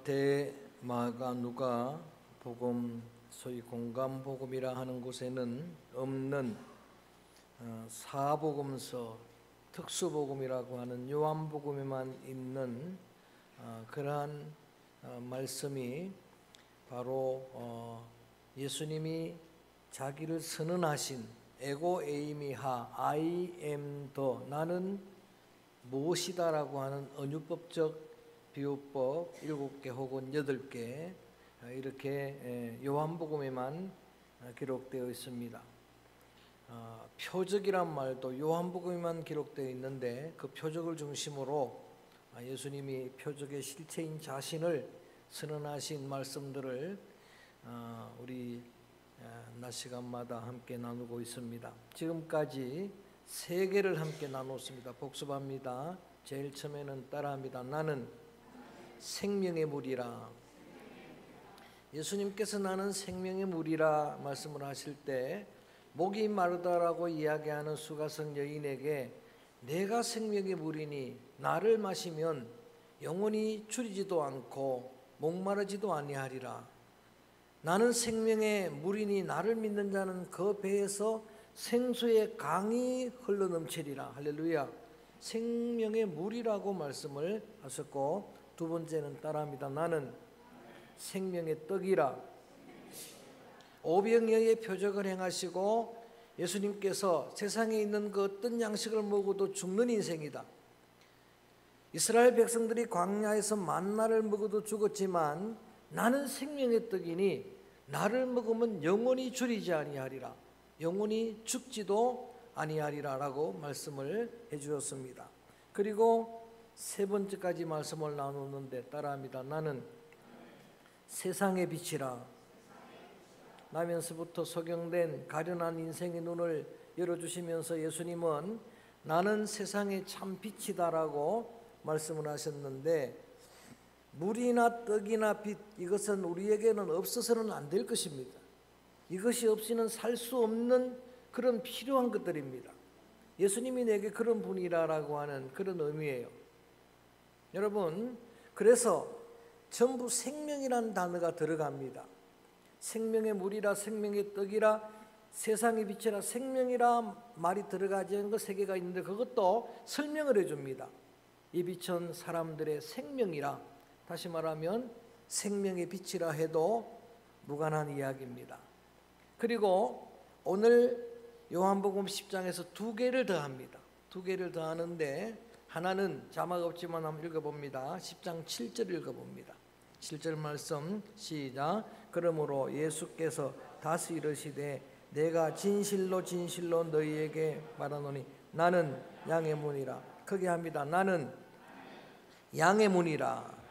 대마가 누가 복음, 소위 공감 복음이라 하는 곳에는 없는 사복음서, 특수복음이라고 하는 요한복음에만 있는 그러한 말씀이 바로 예수님이 자기를 선언하신 에고 에이미하 I am the, 나는 무엇이다라고 하는 언유법적 비유법 7개 혹은 8개 이렇게 요한복음에만 기록되어 있습니다. 표적이란 말도 요한복음에만 기록되어 있는데 그 표적을 중심으로 예수님이 표적의 실체인 자신을 선언하신 말씀들을 우리 낮 시간마다 함께 나누고 있습니다. 지금까지 3개를 함께 나눴습니다. 복습합니다. 제일 처음에는 따라합니다. 나는 생명의 물이라. 예수님께서 나는 생명의 물이라 말씀을 하실 때 목이 마르다라고 이야기하는 수가성 여인에게 내가 생명의 물이니 나를 마시면 영원히 줄이지도 않고 목마르지도 아니하리라. 나는 생명의 물이니 나를 믿는 자는 그 배에서 생수의 강이 흘러넘치리라. 할렐루야. 생명의 물이라고 말씀을 하셨고, 두 번째는 따라합니다. 나는 생명의 떡이라. 오병이어의 표적을 행하시고 예수님께서 세상에 있는 그 어떤 양식을 먹어도 죽는 인생이다. 이스라엘 백성들이 광야에서 만나를 먹어도 죽었지만 나는 생명의 떡이니 나를 먹으면 영원히 줄이지 아니하리라. 영원히 죽지도 아니하리라 라고 말씀을 해주셨습니다. 그리고 세 번째까지 말씀을 나누는데 따라합니다. 나는 세상의 빛이라. 나면서부터 소경된 가련한 인생의 눈을 열어주시면서 예수님은 나는 세상의 참 빛이다라고 말씀을 하셨는데, 물이나 떡이나 빛, 이것은 우리에게는 없어서는 안 될 것입니다. 이것이 없이는 살 수 없는 그런 필요한 것들입니다. 예수님이 내게 그런 분이라고 하는 그런 의미예요. 여러분, 그래서 전부 생명이라는 단어가 들어갑니다. 생명의 물이라, 생명의 떡이라, 세상의 빛이라, 생명이라 말이 들어가지 않은 그 세 개가 있는데 그것도 설명을 해줍니다. 이 빛은 사람들의 생명이라, 다시 말하면 생명의 빛이라 해도 무관한 이야기입니다. 그리고 오늘 요한복음 10장에서 2개를 더합니다. 2개를 더하는데 하나는 자막 없지만 한번 읽어봅니다. 10장 7절 읽어봅니다. 7절 말씀 시작. 그러므로 예수께서 다시 이르시되 내가 진실로 진실로 너희에게 말하노니 나는 양의 문이라. 크게 합니다. 나는 양의 문이라.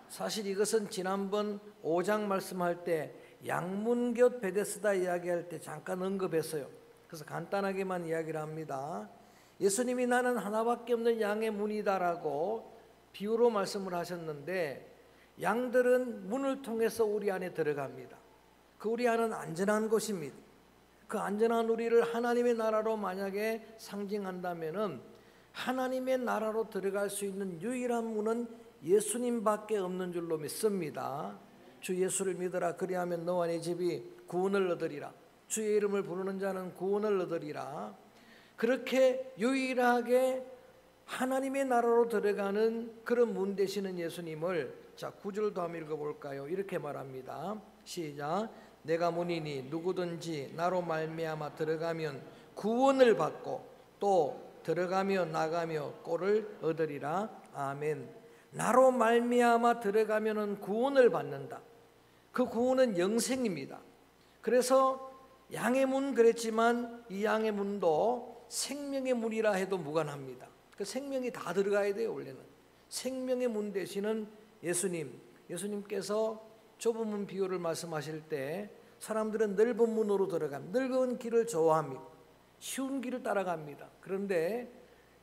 사실 이것은 지난번 5장 말씀할 때 양문곁 베데스다 이야기할 때 잠깐 언급했어요. 그래서 간단하게만 이야기를 합니다. 예수님이 나는 하나밖에 없는 양의 문이다라고 비유로 말씀을 하셨는데, 양들은 문을 통해서 우리 안에 들어갑니다. 그 우리 안은 안전한 곳입니다. 그 안전한 우리를 하나님의 나라로 만약에 상징한다면은 하나님의 나라로 들어갈 수 있는 유일한 문은 예수님밖에 없는 줄로 믿습니다. 주 예수를 믿어라. 그리하면 너와 네 집이 구원을 얻으리라. 주의 이름을 부르는 자는 구원을 얻으리라. 그렇게 유일하게 하나님의 나라로 들어가는 그런 문 되시는 예수님을, 자 9절도 한번 읽어볼까요? 이렇게 말합니다. 시작. 내가 문이니 누구든지 나로 말미암아 들어가면 구원을 받고 또 들어가며 나가며 꼴을 얻으리라. 아멘. 나로 말미암아 들어가면은 구원을 받는다. 그 구원은 영생입니다. 그래서 양의 문 그랬지만 이 양의 문도 생명의 문이라 해도 무관합니다. 그 생명이 다 들어가야 돼요. 원래는 생명의 문 되시는 예수님께서 좁은 문 비유를 말씀하실 때 사람들은 넓은 문으로 들어갑니다. 넓은 길을 좋아합니다. 쉬운 길을 따라갑니다. 그런데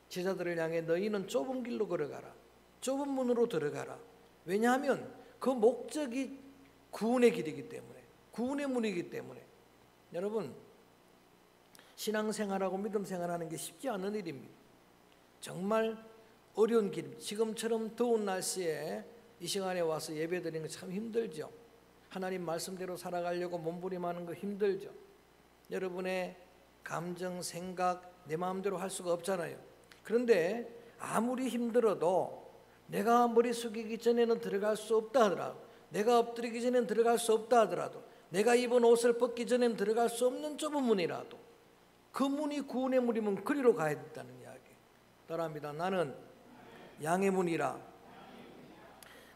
제자들을 향해 너희는 좁은 길로 걸어가라. 좁은 문으로 들어가라. 왜냐하면 그 목적이 구원의 길이기 때문에, 구원의 문이기 때문에. 여러분, 신앙생활하고 믿음생활하는 게 쉽지 않은 일입니다. 정말 어려운 길, 지금처럼 더운 날씨에 이 시간에 와서 예배드리는 거 참 힘들죠. 하나님 말씀대로 살아가려고 몸부림하는 거 힘들죠. 여러분의 감정, 생각, 내 마음대로 할 수가 없잖아요. 그런데 아무리 힘들어도 내가 머리 숙이기 전에는 들어갈 수 없다 하더라도, 내가 엎드리기 전에는 들어갈 수 없다 하더라도, 내가 입은 옷을 벗기 전에는 들어갈 수 없는 좁은 문이라도 그 문이 구원의 문이면 그리로 가야 된다는 이야기. 따라합니다. 나는 양의 문이라.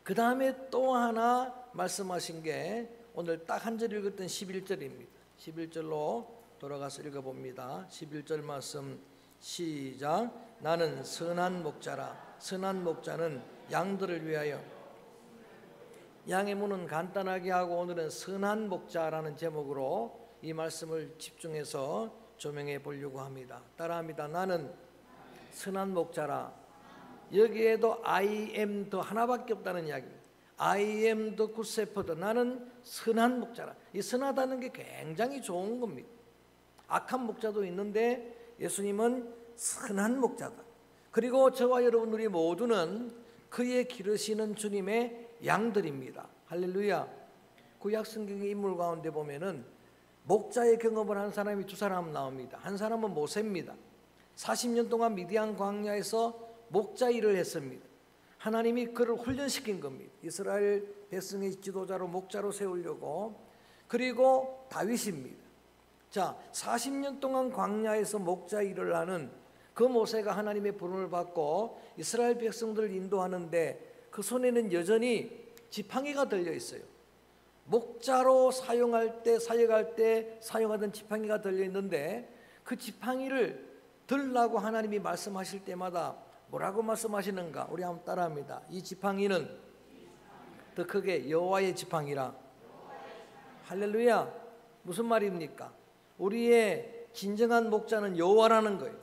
그 다음에 또 하나 말씀하신 게 오늘 딱 한 절 읽었던 11절입니다. 11절로 돌아가서 읽어봅니다. 11절 말씀 시작. 나는 선한 목자라. 선한 목자는 양들을 위하여. 양의 문은 간단하게 하고 오늘은 선한 목자라는 제목으로 이 말씀을 집중해서 조명해 보려고 합니다. 따라합니다. 나는 선한 목자라. 여기에도 I am 더 하나밖에 없다는 이야기입니다. I am the good shepherd. 나는 선한 목자라. 이 선하다는 게 굉장히 좋은 겁니다. 악한 목자도 있는데 예수님은 선한 목자다. 그리고 저와 여러분들이 모두는 그의 기르시는 주님의 양들입니다. 할렐루야. 구약 성경의 인물 가운데 보면은 목자의 경험을 한 사람이 두 사람 나옵니다. 한 사람은 모세입니다. 40년 동안 미디안 광야에서 목자 일을 했습니다. 하나님이 그를 훈련시킨 겁니다. 이스라엘 백성의 지도자로 목자로 세우려고. 그리고 다윗입니다. 자, 40년 동안 광야에서 목자 일을 하는 그 모세가 하나님의 부름을 받고 이스라엘 백성들을 인도하는데 그 손에는 여전히 지팡이가 들려 있어요. 목자로 사용할 때 사역할 때 사용하던 지팡이가 들려 있는데 그 지팡이를 들라고 하나님이 말씀하실 때마다 뭐라고 말씀하시는가? 우리 한번 따라합니다. 이 지팡이는 더 크게 여호와의 지팡이라. 할렐루야. 무슨 말입니까? 우리의 진정한 목자는 여호와라는 거예요.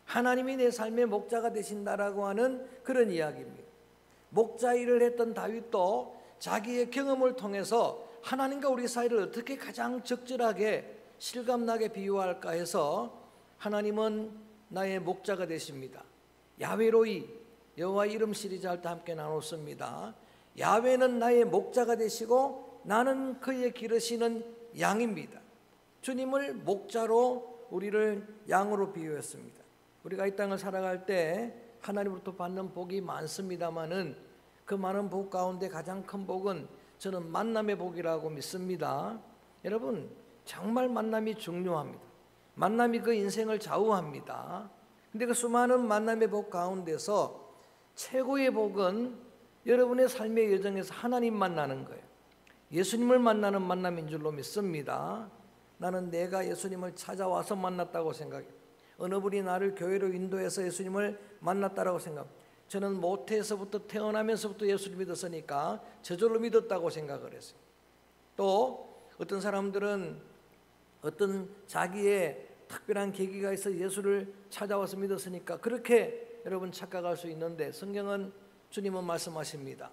하나님이 내 삶의 목자가 되신다라고 하는 그런 이야기입니다. 목자 일을 했던 다윗도 자기의 경험을 통해서 하나님과 우리 사이를 어떻게 가장 적절하게 실감나게 비유할까 해서 하나님은 나의 목자가 되십니다. 야훼로이, 여호와 이름 시리즈 할 때 함께 나눴습니다. 야훼는 나의 목자가 되시고 나는 그의 기르시는 양입니다. 주님을 목자로 우리를 양으로 비유했습니다. 우리가 이 땅을 살아갈 때 하나님으로부터 받는 복이 많습니다마는 그 많은 복 가운데 가장 큰 복은 저는 만남의 복이라고 믿습니다. 여러분, 정말 만남이 중요합니다. 만남이 그 인생을 좌우합니다. 근데 그 수많은 만남의 복 가운데서 최고의 복은 여러분의 삶의 여정에서 하나님 만나는 거예요. 예수님을 만나는 만남인 줄로 믿습니다. 나는 내가 예수님을 찾아와서 만났다고 생각해요. 어느 분이 나를 교회로 인도해서 예수님을 만났다라고 생각합니다. 저는 모태에서부터 태어나면서부터 예수를 믿었으니까 저절로 믿었다고 생각을 했어요. 또 어떤 사람들은 어떤 자기의 특별한 계기가 있어 예수를 찾아와서 믿었으니까 그렇게 여러분 착각할 수 있는데 성경은 주님은 말씀하십니다.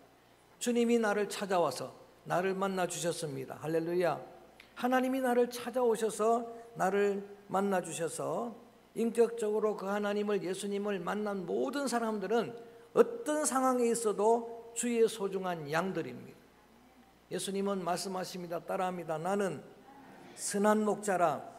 주님이 나를 찾아와서 나를 만나 주셨습니다. 할렐루야. 하나님이 나를 찾아오셔서 나를 만나 주셔서 인격적으로 그 하나님을 예수님을 만난 모든 사람들은 어떤 상황에 있어도 주의 소중한 양들입니다. 예수님은 말씀하십니다. 따라합니다. 나는 선한 목자라.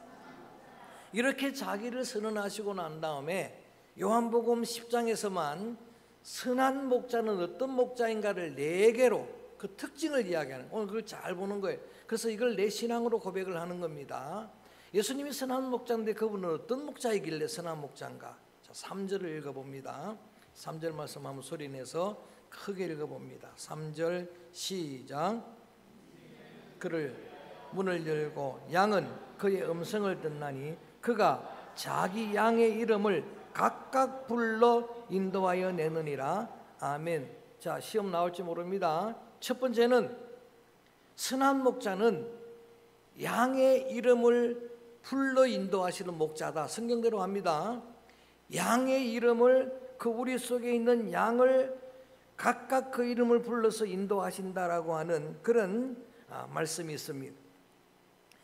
이렇게 자기를 선언하시고 난 다음에 요한복음 10장에서만 선한 목자는 어떤 목자인가를 4개로 그 특징을 이야기하는, 오늘 그걸 잘 보는 거예요. 그래서 이걸 내 신앙으로 고백을 하는 겁니다. 예수님이 선한 목자인데 그분은 어떤 목자이길래 선한 목자인가? 자, 3절을 읽어봅니다. 3절 말씀 한번 소리내서 크게 읽어봅니다. 3절 시작. 그를 문을 열고 양은 그의 음성을 듣나니 그가 자기 양의 이름을 각각 불러 인도하여 내느니라. 아멘. 자, 시험 나올지 모릅니다. 첫 번째는 선한 목자는 양의 이름을 불러 인도하시는 목자다. 성경대로 합니다. 양의 이름을, 그 우리 속에 있는 양을 각각 그 이름을 불러서 인도하신다라고 하는 그런 말씀이 있습니다.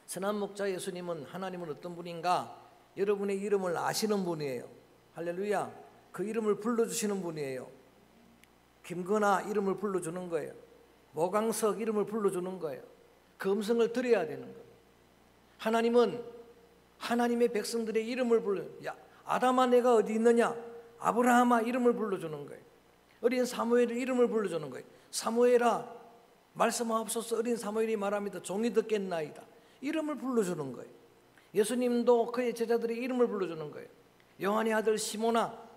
선한 목자 예수님은, 하나님은 어떤 분인가? 여러분의 이름을 아시는 분이에요. 할렐루야. 그 이름을 불러주시는 분이에요. 김건아 이름을 불러주는 거예요. 모강석 이름을 불러주는 거예요. 그 음성을 들어야 되는 거예요. 하나님은 하나님의 백성들의 이름을 불러, 야 아담아 내가 어디 있느냐, 아브라함아 이름을 불러주는 거예요. 어린 사무엘의 이름을 불러주는 거예요. 사무엘아 말씀하옵소서. 어린 사무엘이 말합니다. 종이 듣겠나이다. 이름을 불러주는 거예요. 예수님도 그의 제자들의 이름을 불러주는 거예요. 요한의 아들 시몬아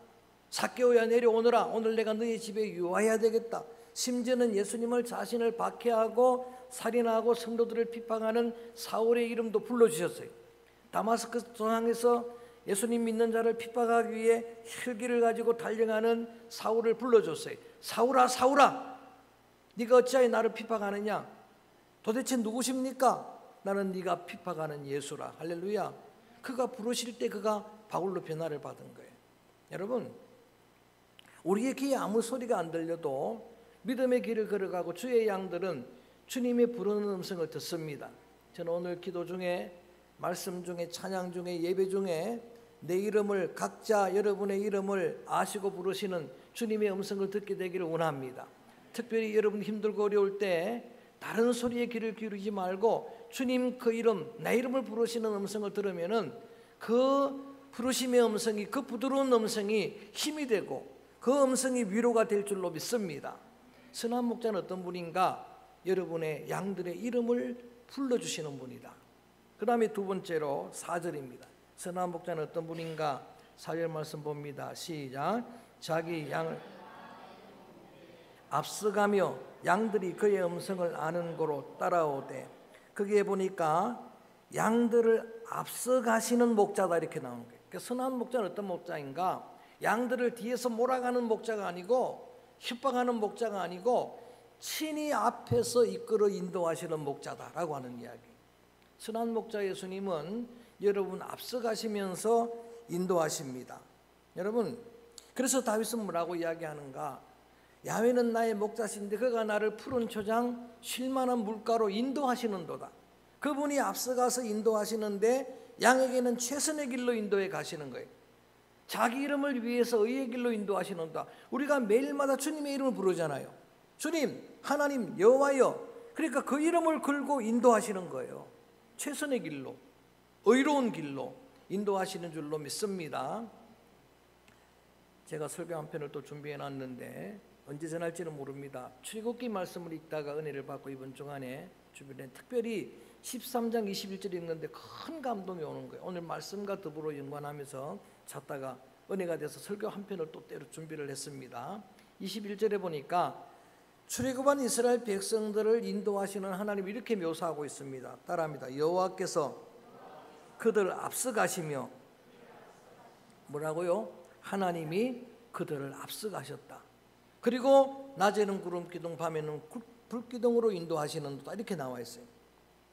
삭개오야 내려오너라. 오늘 내가 너희 집에 유하여야 되겠다. 심지어는 예수님을 자신을 박해하고 살인하고 성도들을 핍박하는 사울의 이름도 불러주셨어요. 다마스커스 도상에서 예수님 믿는 자를 핍박하기 위해 혈기를 가지고 달려가는 사울을 불러줬어요. 사울아 사울아 네가 어찌하여 나를 핍박하느냐. 도대체 누구십니까? 나는 네가 핍박하는 예수라. 할렐루야. 그가 부르실 때 그가 바울로 변화를 받은 거예요. 여러분 우리의 귀에 아무 소리가 안 들려도 믿음의 길을 걸어가고 주의 양들은 주님의 부르는 음성을 듣습니다. 저는 오늘 기도 중에 말씀 중에 찬양 중에 예배 중에 내 이름을 각자 여러분의 이름을 아시고 부르시는 주님의 음성을 듣게 되기를 원합니다. 특별히 여러분 힘들고 어려울 때 다른 소리에 귀를 기울이지 말고 주님 그 이름 내 이름을 부르시는 음성을 들으면은 그 부르심의 음성이 그 부드러운 음성이 힘이 되고 그 음성이 위로가 될 줄로 믿습니다. 선한 목자는 어떤 분인가? 여러분의 양들의 이름을 불러주시는 분이다. 그 다음에 두 번째로 4절입니다. 선한 목자는 어떤 분인가? 4절 말씀 봅니다. 시작. 자기 양을 앞서가며 양들이 그의 음성을 아는 고로 따라오되. 거기에 보니까 양들을 앞서가시는 목자다 이렇게 나오는 거예요. 그러니까 선한 목자는 어떤 목자인가? 양들을 뒤에서 몰아가는 목자가 아니고 협박하는 목자가 아니고 친히 앞에서 이끌어 인도하시는 목자다라고 하는 이야기. 선한 목자 예수님은 여러분 앞서가시면서 인도하십니다. 여러분 그래서 다윗은 뭐라고 이야기하는가? 야훼는 나의 목자신데 그가 나를 푸른 초장 쉴만한 물가로 인도하시는도다. 그분이 앞서가서 인도하시는데 양에게는 최선의 길로 인도해 가시는 거예요. 자기 이름을 위해서 의의 길로 인도하시는다. 우리가 매일마다 주님의 이름을 부르잖아요. 주님, 하나님, 여호와여. 그러니까 그 이름을 걸고 인도하시는 거예요. 최선의 길로, 의로운 길로 인도하시는 줄로 믿습니다. 제가 설교 한 편을 또 준비해 놨는데 언제 전할지는 모릅니다. 출애굽기 말씀을 읽다가 은혜를 받고 이번 주간에 주변에 특별히 13장 21절 읽는데 큰 감동이 오는 거예요. 오늘 말씀과 더불어 연관하면서 찾다가 은혜가 돼서 설교 한 편을 또 때로 준비를 했습니다. 21절에 보니까 출애굽한 이스라엘 백성들을 인도하시는 하나님 이렇게 묘사하고 있습니다. 따라합니다. 여호와께서 그들을 앞서가시며 뭐라고요? 하나님이 그들을 앞서가셨다. 그리고 낮에는 구름 기둥 밤에는 불기둥으로 인도하시는다 이렇게 나와 있어요.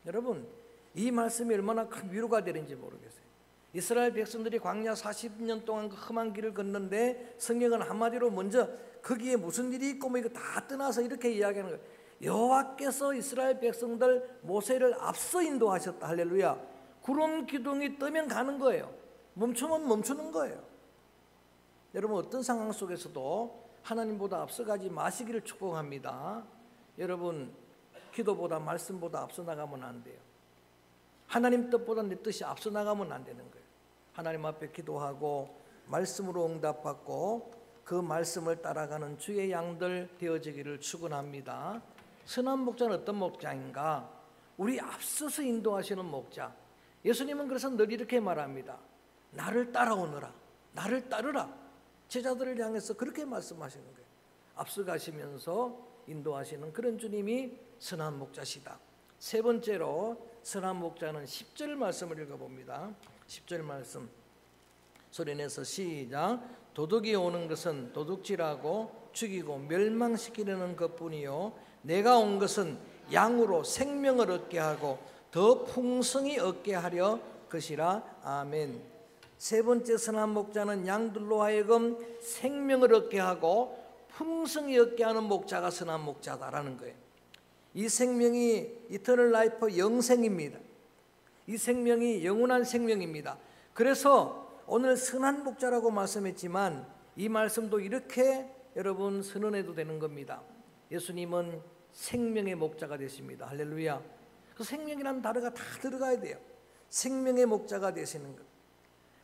여러분 이 말씀이 얼마나 큰 위로가 되는지 모르겠어요. 이스라엘 백성들이 광야 40년 동안 그 험한 길을 걷는데 성경은 한마디로 먼저 거기에 무슨 일이 있고 뭐 이거 다 떠나서 이렇게 이야기하는 거예요. 여호와께서 이스라엘 백성들 모세를 앞서 인도하셨다. 할렐루야. 구름 기둥이 뜨면 가는 거예요. 멈추면 멈추는 거예요. 여러분 어떤 상황 속에서도 하나님보다 앞서가지 마시기를 축복합니다. 여러분 기도보다 말씀보다 앞서 나가면 안 돼요. 하나님 뜻보다 내 뜻이 앞서 나가면 안 되는 거예요. 하나님 앞에 기도하고 말씀으로 응답받고 그 말씀을 따라가는 주의 양들 되어지기를 축원합니다. 선한 목자는 어떤 목자인가? 우리 앞서서 인도하시는 목자. 예수님은 그래서 늘 이렇게 말합니다. 나를 따라오너라. 나를 따르라. 제자들을 향해서 그렇게 말씀하시는 거예요. 앞서가시면서 인도하시는 그런 주님이 선한 목자시다. 세 번째로 선한 목자는 10절 말씀을 읽어봅니다. 10절 말씀 소리내서 시작. 도둑이 오는 것은 도둑질하고 죽이고 멸망시키려는 것뿐이요 내가 온 것은 양으로 생명을 얻게 하고 더 풍성히 얻게 하려 것이라. 아멘. 세 번째 선한 목자는 양들로 하여금 생명을 얻게 하고 풍성히 얻게 하는 목자가 선한 목자다라는 거예요. 이 생명이 이터널 라이프 영생입니다. 이 생명이 영원한 생명입니다. 그래서 오늘 선한 목자라고 말씀했지만 이 말씀도 이렇게 여러분 선언해도 되는 겁니다. 예수님은 생명의 목자가 되십니다. 할렐루야. 그 생명이라는 단어가 다 들어가야 돼요. 생명의 목자가 되시는 것.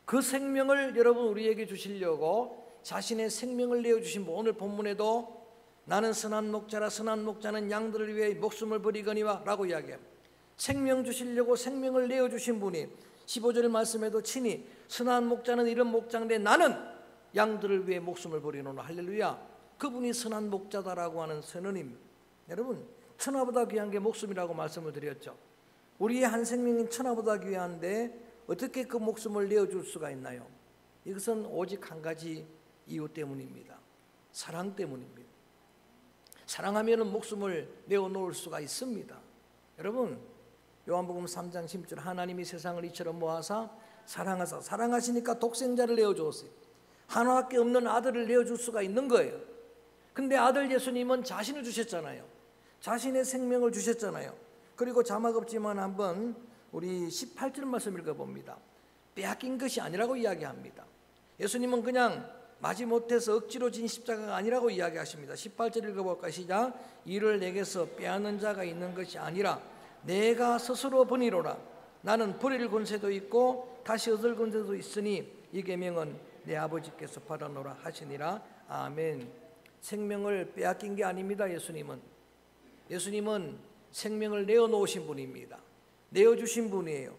그 생명을 여러분 우리에게 주시려고 자신의 생명을 내어주신 분, 오늘 본문에도 나는 선한 목자라 선한 목자는 양들을 위해 목숨을 버리거니와 라고 이야기합니다. 생명 주시려고 생명을 내어주신 분이 15절 말씀에도 친히 선한 목자는 이런 목자인데 나는 양들을 위해 목숨을 버리노라. 할렐루야. 그분이 선한 목자다라고 하는 선언입니다. 여러분 천하보다 귀한 게 목숨이라고 말씀을 드렸죠. 우리의 한 생명인 천하보다 귀한데 어떻게 그 목숨을 내어줄 수가 있나요? 이것은 오직 한 가지 이유 때문입니다. 사랑 때문입니다. 사랑하면 목숨을 내어놓을 수가 있습니다. 여러분 요한복음 3장 10절 하나님이 세상을 이처럼 모아사 사랑하사 사랑하시니까 독생자를 내어주었어요. 하나밖에 없는 아들을 내어줄 수가 있는 거예요. 근데 아들 예수님은 자신을 주셨잖아요. 자신의 생명을 주셨잖아요. 그리고 자막 없지만 한번 우리 18절 말씀 읽어봅니다. 빼앗긴 것이 아니라고 이야기합니다. 예수님은 그냥 마지못해서 억지로 진 십자가가 아니라고 이야기하십니다. 18절 읽어볼까요? 시작. 이를 내게서 빼앗는 자가 있는 것이 아니라 내가 스스로 버리노라. 나는 버릴 권세도 있고 다시 얻을 권세도 있으니 이 계명은 내 아버지께서 받아노라 하시니라. 아멘. 생명을 빼앗긴 게 아닙니다. 예수님은 생명을 내어놓으신 분입니다. 내어주신 분이에요.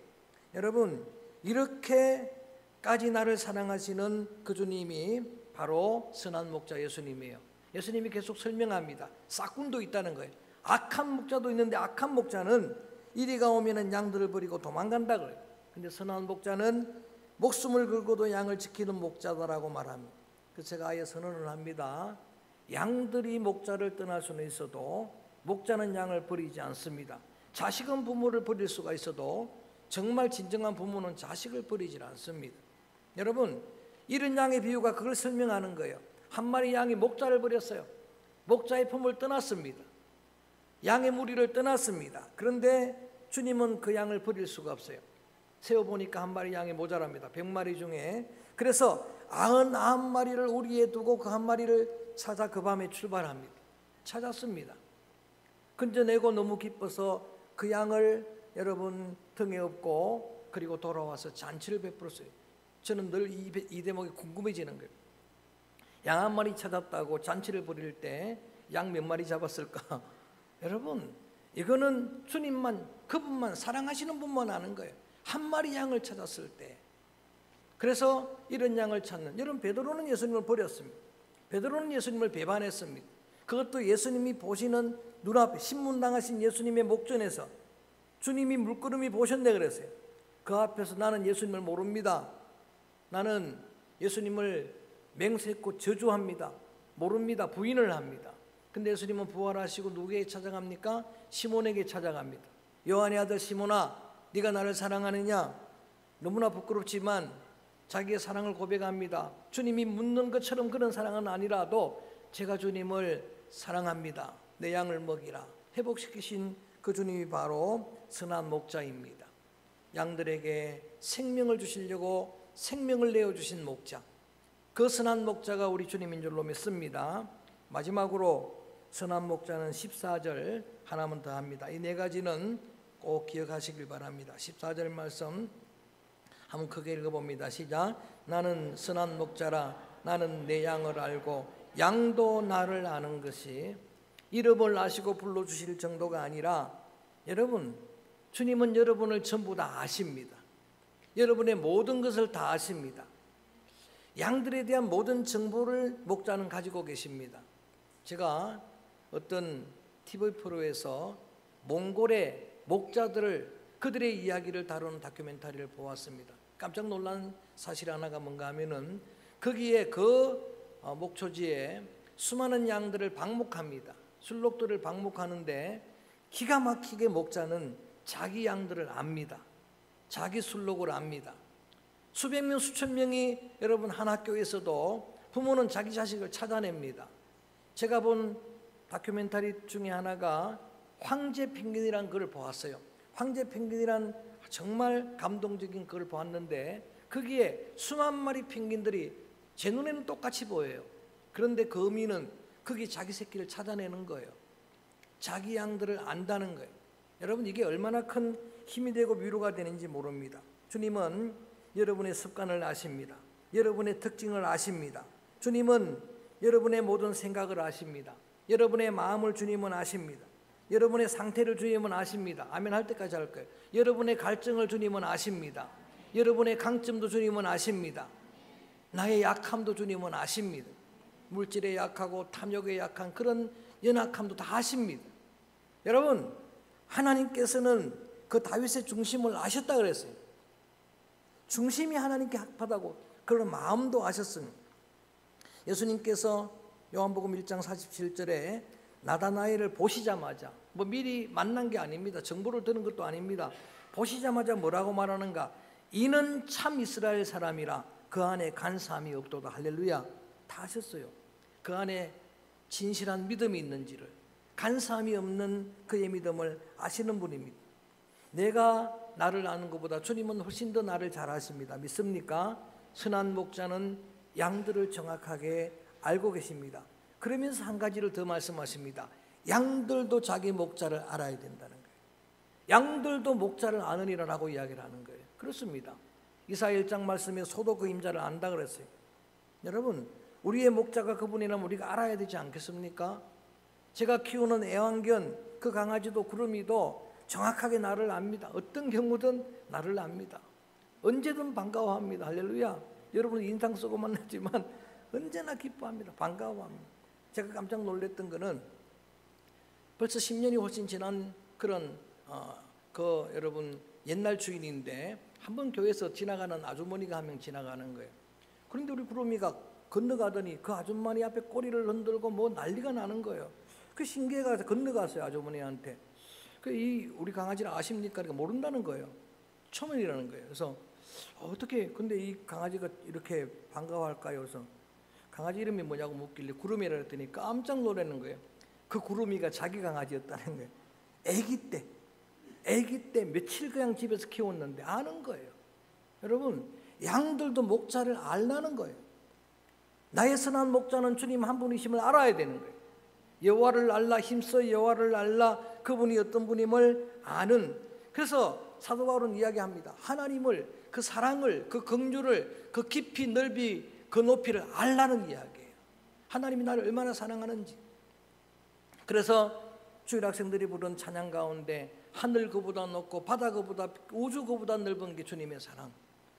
여러분 이렇게까지 나를 사랑하시는 그 주님이 바로 선한 목자 예수님이에요. 예수님이 계속 설명합니다. 싹군도 있다는 거예요. 악한 목자도 있는데 악한 목자는 이리가 오면은 양들을 버리고 도망간다 그래요. 근데 선한 목자는 목숨을 걸고도 양을 지키는 목자다라고 말합니다. 그래서 제가 아예 선언을 합니다. 양들이 목자를 떠날 수는 있어도 목자는 양을 버리지 않습니다. 자식은 부모를 버릴 수가 있어도 정말 진정한 부모는 자식을 버리지 않습니다. 여러분 이런 양의 비유가 그걸 설명하는 거예요. 한 마리 양이 목자를 버렸어요. 목자의 품을 떠났습니다. 양의 무리를 떠났습니다. 그런데 주님은 그 양을 버릴 수가 없어요. 세어보니까 한 마리 양이 모자랍니다. 100마리 중에. 그래서 99마리를 우리에 두고 그 한 마리를 찾아 그 밤에 출발합니다. 찾았습니다. 건져내고 너무 기뻐서 그 양을 여러분 등에 업고 그리고 돌아와서 잔치를 베풀었어요. 저는 늘 이 대목이 궁금해지는 거예요. 양 한 마리 찾았다고 잔치를 벌일 때 양 몇 마리 잡았을까? 여러분 이거는 주님만 그분만 사랑하시는 분만 아는 거예요. 한 마리 양을 찾았을 때. 그래서 이런 양을 찾는 여러분 베드로는 예수님을 버렸습니다. 베드로는 예수님을 배반했습니다. 그것도 예수님이 보시는 눈앞에 신문당하신 예수님의 목전에서 주님이 물끄러미 보셨네 그랬어요. 그 앞에서 나는 예수님을 모릅니다. 나는 예수님을 맹세했고 저주합니다. 모릅니다. 부인을 합니다. 근데 예수님은 부활하시고 누구에게 찾아갑니까? 시몬에게 찾아갑니다. 요한의 아들 시몬아 네가 나를 사랑하느냐? 너무나 부끄럽지만 자기의 사랑을 고백합니다. 주님이 묻는 것처럼 그런 사랑은 아니라도 제가 주님을 사랑합니다. 내 양을 먹이라. 회복시키신 그 주님이 바로 선한 목자입니다. 양들에게 생명을 주시려고 생명을 내어주신 목자. 그 선한 목자가 우리 주님인 줄로 믿습니다. 마지막으로 선한 목자는 14절 하나만 더 합니다. 이 네 가지는 꼭 기억하시길 바랍니다. 14절 말씀 한번 크게 읽어봅니다. 시작. 나는 선한 목자라 나는 내 양을 알고 양도 나를 아는 것이 이름을 아시고 불러주실 정도가 아니라 여러분 주님은 여러분을 전부 다 아십니다. 여러분의 모든 것을 다 아십니다. 양들에 대한 모든 정보를 목자는 가지고 계십니다. 제가 어떤 TV 프로에서 몽골의 목자들을 그들의 이야기를 다루는 다큐멘터리를 보았습니다. 깜짝 놀란 사실 하나가 뭔가 하면은 거기에 그 목초지에 수많은 양들을 방목합니다. 술록들을 방목하는데 기가 막히게 목자는 자기 양들을 압니다. 자기 술록을 압니다. 수백 명 수천 명이 여러분 한 학교에서도 부모는 자기 자식을 찾아냅니다. 제가 본 다큐멘터리 중에 하나가 황제 펭귄이라는 글을 보았어요. 황제 펭귄이란 정말 감동적인 글을 보았는데 거기에 수만 마리 펭귄들이 제 눈에는 똑같이 보여요. 그런데 그 어미는 거기 자기 새끼를 찾아내는 거예요. 자기 양들을 안다는 거예요. 여러분, 이게 얼마나 큰 힘이 되고 위로가 되는지 모릅니다. 주님은 여러분의 습관을 아십니다. 여러분의 특징을 아십니다. 주님은 여러분의 모든 생각을 아십니다. 여러분의 마음을 주님은 아십니다. 여러분의 상태를 주님은 아십니다. 아멘 할 때까지 할 거예요. 여러분의 갈증을 주님은 아십니다. 여러분의 강점도 주님은 아십니다. 나의 약함도 주님은 아십니다. 물질에 약하고 탐욕에 약한 그런 연약함도 다 아십니다. 여러분, 하나님께서는 그 다윗의 중심을 아셨다 그랬어요. 중심이 하나님께 합하다고 그런 마음도 아셨습니다. 예수님께서 요한복음 1장 47절에 나다나엘을 보시자마자, 미리 만난 게 아닙니다. 정보를 들은 것도 아닙니다. 보시자마자 뭐라고 말하는가? 이는 참 이스라엘 사람이라 그 안에 간사함이 없도다. 할렐루야. 다 아셨어요. 그 안에 진실한 믿음이 있는지를, 간사함이 없는 그의 믿음을 아시는 분입니다. 내가 나를 아는 것보다 주님은 훨씬 더 나를 잘 아십니다. 믿습니까? 선한 목자는 양들을 정확하게 알고 계십니다. 그러면서 한 가지를 더 말씀하십니다. 양들도 자기 목자를 알아야 된다는 거예요. 양들도 목자를 아느니라라고 이야기를 하는 거예요. 그렇습니다. 이사야 1장 말씀에 소도 그 임자를 안다 그랬어요. 여러분, 우리의 목자가 그분이라면 우리가 알아야 되지 않겠습니까? 제가 키우는 애완견 그 강아지도 구름이도 정확하게 나를 압니다. 어떤 경우든 나를 압니다. 언제든 반가워합니다. 할렐루야. 여러분 인상 쓰고 만났지만 언제나 기뻐합니다. 반가워합니다. 제가 깜짝 놀랐던 거는 벌써 10년이 훨씬 지난 그런 여러분 옛날 주인인데 한번 교회에서 지나가는 아주머니가 한 명 지나가는 거예요. 그런데 우리 구름이가 건너가더니 그 아주머니 앞에 꼬리를 흔들고 뭐 난리가 나는 거예요. 그 신기해가서 건너갔어요. 아주머니한테. 우리 강아지를 아십니까? 그러니까 모른다는 거예요. 처음이라는 거예요. 그래서 어떻게 근데 이 강아지가 이렇게 반가워할까요? 그래서 강아지 이름이 뭐냐고 묻길래 구름이라 했더니 깜짝 놀라는 거예요. 그 구름이가 자기 강아지였다는 거예요. 아기 때 며칠 그냥 집에서 키웠는데 아는 거예요. 여러분, 양들도 목자를 알라는 거예요. 나의 선한 목자는 주님 한 분이심을 알아야 되는 거예요. 여호와를 알라, 힘써 여호와를 알라, 그분이 어떤 분임을 아는. 그래서 사도 바울은 이야기합니다. 하나님을, 그 사랑을, 그 긍휼을, 그 깊이 넓이 그 높이를 알라는 이야기예요. 하나님이 나를 얼마나 사랑하는지. 그래서 주일 학생들이 부른 찬양 가운데 하늘 그보다 높고 바다 그보다 우주 그보다 넓은 게 주님의 사랑,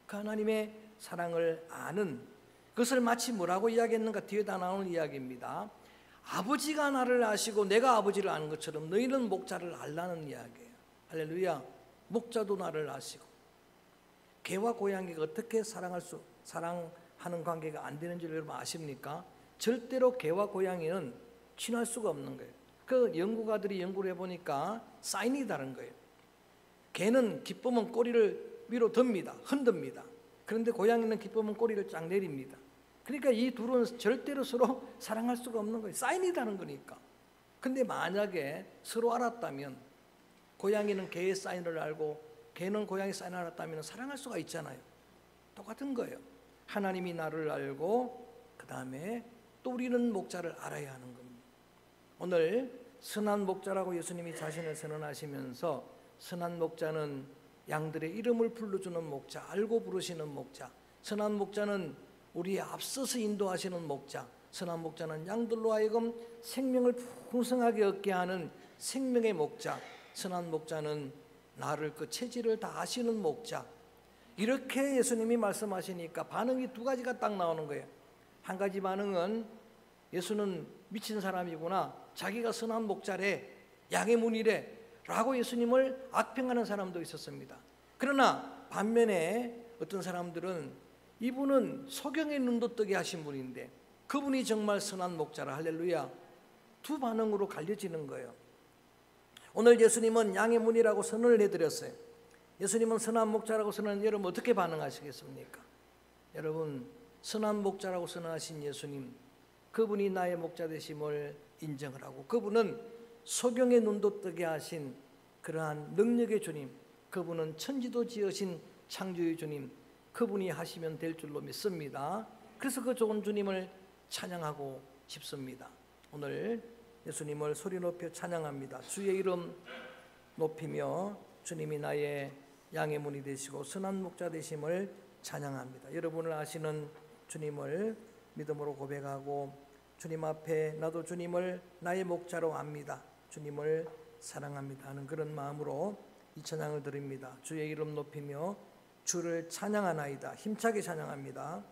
그 하나님의 사랑을 아는, 그것을 마치 뭐라고 이야기했는가 뒤에다 나오는 이야기입니다. 아버지가 나를 아시고 내가 아버지를 아는 것처럼 너희는 목자를 알라는 이야기예요. 할렐루야. 목자도 나를 아시고. 개와 고양이가 어떻게 사랑하는 관계가 안 되는지 여러분 아십니까? 절대로 개와 고양이는 친할 수가 없는 거예요. 그 연구가들이 연구를 해보니까 사인이 다른 거예요. 개는 기쁘면 꼬리를 위로 듭니다. 흔듭니다. 그런데 고양이는 기쁘면 꼬리를 쫙 내립니다. 그러니까 이 둘은 절대로 서로 사랑할 수가 없는 거예요. 사인이 다른 거니까. 근데 만약에 서로 알았다면, 고양이는 개의 사인을 알고 개는 고양이 사인을 알았다면 사랑할 수가 있잖아요. 똑같은 거예요. 하나님이 나를 알고 그 다음에 또 우리는 목자를 알아야 하는 겁니다. 오늘 선한 목자라고 예수님이 자신을 선언하시면서, 선한 목자는 양들의 이름을 불러주는 목자, 알고 부르시는 목자, 선한 목자는 우리의 앞서서 인도하시는 목자, 선한 목자는 양들로 하여금 생명을 풍성하게 얻게 하는 생명의 목자, 선한 목자는 나를, 그 체질을 다 아시는 목자. 이렇게 예수님이 말씀하시니까 반응이 두 가지가 딱 나오는 거예요. 한 가지 반응은 예수는 미친 사람이구나, 자기가 선한 목자래, 양의 문이래 라고 예수님을 악평하는 사람도 있었습니다. 그러나 반면에 어떤 사람들은 이분은 소경의 눈도 뜨게 하신 분인데 그분이 정말 선한 목자라, 할렐루야. 두 반응으로 갈려지는 거예요. 오늘 예수님은 양의 문이라고 선언을 해드렸어요. 예수님은 선한 목자라고 선언한 여러분 어떻게 반응하시겠습니까? 여러분, 선한 목자라고 선언하신 예수님, 그분이 나의 목자 되심을 인정을 하고, 그분은 소경의 눈도 뜨게 하신 그러한 능력의 주님, 그분은 천지도 지으신 창조의 주님, 그분이 하시면 될 줄로 믿습니다. 그래서 그 좋은 주님을 찬양하고 싶습니다. 오늘 예수님을 소리 높여 찬양합니다. 주의 이름 높이며 주님이 나의 양의 문이 되시고 선한 목자 되심을 찬양합니다. 여러분을 아시는 주님을 믿음으로 고백하고 주님 앞에 나도 주님을 나의 목자로 압니다. 주님을 사랑합니다 하는 그런 마음으로 이 찬양을 드립니다. 주의 이름 높이며 주를 찬양하나이다. 힘차게 찬양합니다.